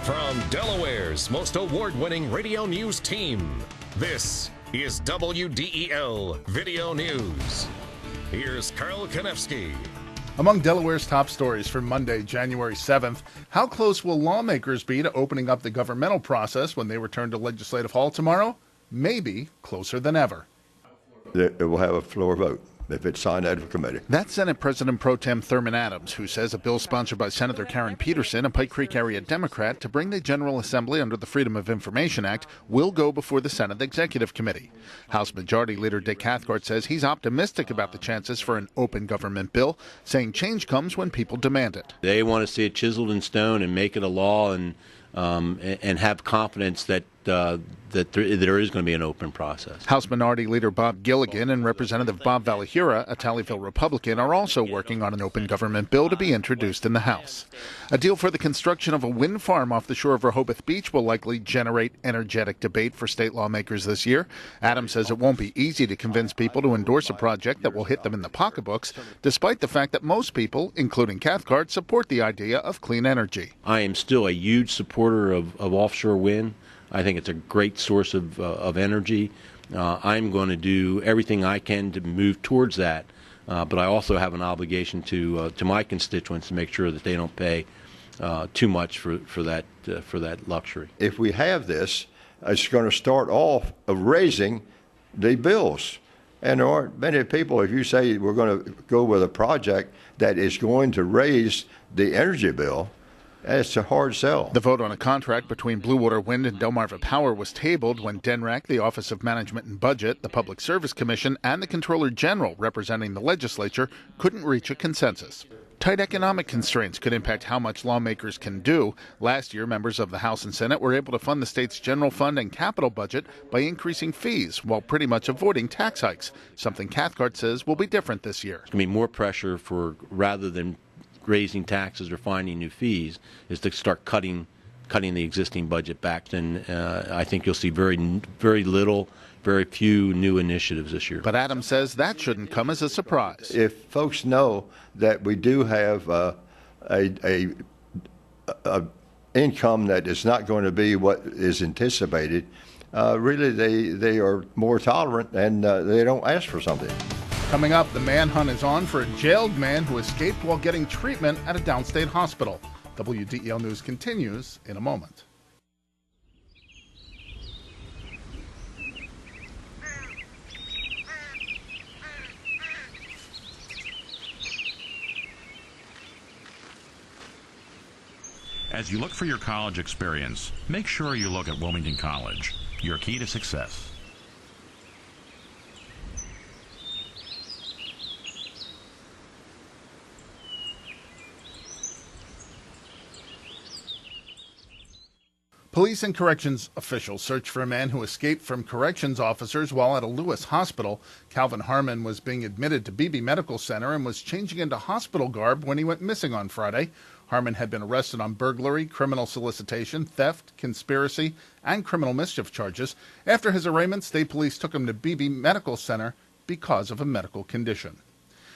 From Delaware's most award-winning radio news team, this is WDEL Video News. Here's Carl Konevsky. Among Delaware's top stories for Monday, January 7th, how close will lawmakers be to opening up the governmental process when they return to Legislative Hall tomorrow? Maybe closer than ever. It will have a floor vote if it's signed out of committee. That's Senate President Pro Tem Thurman Adams, who says a bill sponsored by Senator Karen Peterson, a Pike Creek area Democrat, to bring the General Assembly under the Freedom of Information Act will go before the Senate Executive Committee. House Majority Leader Dick Cathcart says he's optimistic about the chances for an open government bill, saying change comes when people demand it. They want to see it chiseled in stone and make it a law and have confidence that there is going to be an open process. House Minority Leader Bob Gilligan and Representative Bob Valahira, a Tallyville Republican, are also working on an open government bill to be introduced in the House. A deal for the construction of a wind farm off the shore of Rehoboth Beach will likely generate energetic debate for state lawmakers this year. Adams says it won't be easy to convince people to endorse a project that will hit them in the pocketbooks, despite the fact that most people, including Cathcart, support the idea of clean energy. I am still a huge supporter of offshore wind. I think it's a great source of energy. I'm going to do everything I can to move towards that, but I also have an obligation to my constituents to make sure that they don't pay too much for that luxury. If we have this, it's going to start off of raising the bills. And there aren't many people, if you say we're going to go with a project that is going to raise the energy bill, it's a hard sell. The vote on a contract between Blue Water Wind and Delmarva Power was tabled when DENRAC, the Office of Management and Budget, the Public Service Commission, and the Comptroller General representing the legislature couldn't reach a consensus. Tight economic constraints could impact how much lawmakers can do. Last year, members of the House and Senate were able to fund the state's general fund and capital budget by increasing fees while pretty much avoiding tax hikes, something Cathcart says will be different this year. There's going to be more pressure for, rather than raising taxes or finding new fees, is to start cutting the existing budget back. Then I think you'll see very few new initiatives this year. But Adams says that shouldn't come as a surprise. If folks know that we do have a income that is not going to be what is anticipated, really they are more tolerant and they don't ask for something. Coming up, the manhunt is on for a jailed man who escaped while getting treatment at a downstate hospital. WDEL News continues in a moment. As you look for your college experience, make sure you look at Wilmington College, your key to success. Police and corrections officials search for a man who escaped from corrections officers while at a Lewis hospital. Calvin Harmon was being admitted to Beebe Medical Center and was changing into hospital garb when he went missing on Friday. Harmon had been arrested on burglary, criminal solicitation, theft, conspiracy, and criminal mischief charges. After his arraignment, state police took him to Beebe Medical Center because of a medical condition.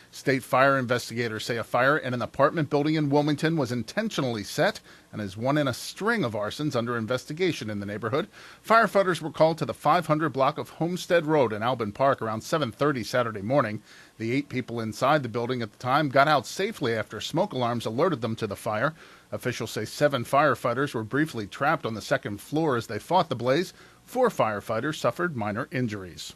State fire investigators say a fire in an apartment building in Wilmington was intentionally set and is one in a string of arsons under investigation in the neighborhood. Firefighters were called to the 500 block of Homestead Road in Albin Park around 7:30 Saturday morning. The 8 people inside the building at the time got out safely after smoke alarms alerted them to the fire. Officials say 7 firefighters were briefly trapped on the second floor as they fought the blaze. 4 firefighters suffered minor injuries.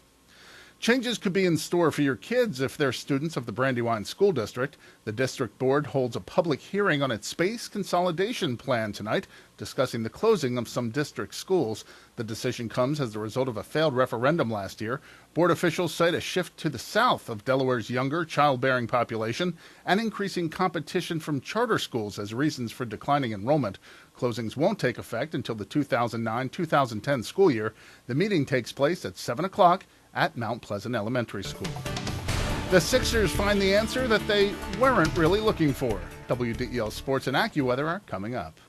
Changes could be in store for your kids if they're students of the Brandywine School District. The district board holds a public hearing on its space consolidation plan tonight, discussing the closing of some district schools. The decision comes as the result of a failed referendum last year. Board officials cite a shift to the south of Delaware's younger childbearing population and increasing competition from charter schools as reasons for declining enrollment. Closings won't take effect until the 2009-2010 school year. The meeting takes place at 7 o'clock at Mount Pleasant Elementary School. The Sixers find the answer that they weren't really looking for. WDEL Sports and AccuWeather are coming up.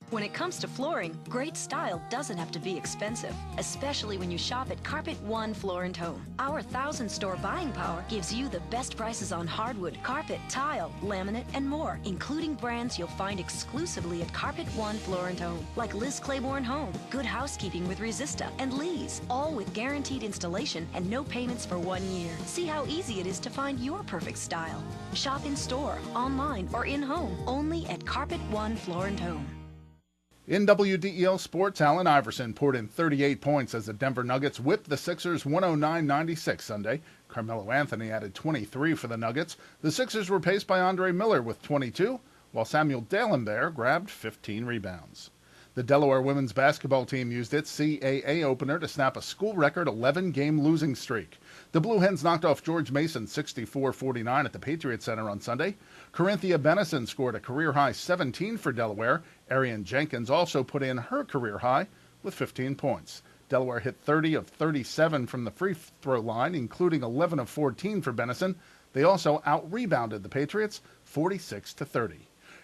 When it comes to flooring, great style doesn't have to be expensive, especially when you shop at Carpet One Floor & Home. Our 1,000-store buying power gives you the best prices on hardwood, carpet, tile, laminate, and more, including brands you'll find exclusively at Carpet One Floor & Home, like Liz Claiborne Home, Good Housekeeping with Resista, and Lee's, all with guaranteed installation and no payments for 1 year. See how easy it is to find your perfect style. Shop in store, online, or in-home, only at Carpet One Floor & Home. In WDEL sports, Allen Iverson poured in 38 points as the Denver Nuggets whipped the Sixers 109-96 Sunday. Carmelo Anthony added 23 for the Nuggets. The Sixers were paced by Andre Miller with 22, while Samuel Dalembert grabbed 15 rebounds. The Delaware women's basketball team used its CAA opener to snap a school record 11-game losing streak. The Blue Hens knocked off George Mason 64-49 at the Patriot Center on Sunday. Corinthia Benison scored a career-high 17 for Delaware. Arian Jenkins also put in her career high with 15 points. Delaware hit 30 of 37 from the free throw line, including 11 of 14 for Benison. They also out-rebounded the Patriots 46-30.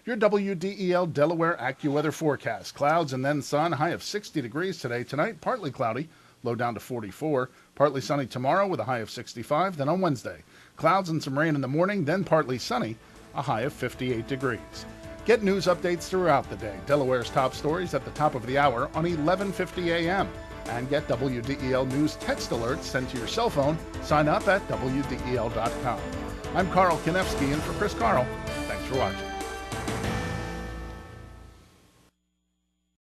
Your WDEL Delaware AccuWeather forecast. Clouds and then sun, high of 60 degrees today. Tonight, partly cloudy, low down to 44. Partly sunny tomorrow with a high of 65. Then on Wednesday, clouds and some rain in the morning, then partly sunny, a high of 58 degrees. Get news updates throughout the day. Delaware's top stories at the top of the hour on 11:50 a.m. And get WDEL News text alerts sent to your cell phone. Sign up at WDEL.com. I'm Carl Konevsky in for Chris Carl. Thanks for watching.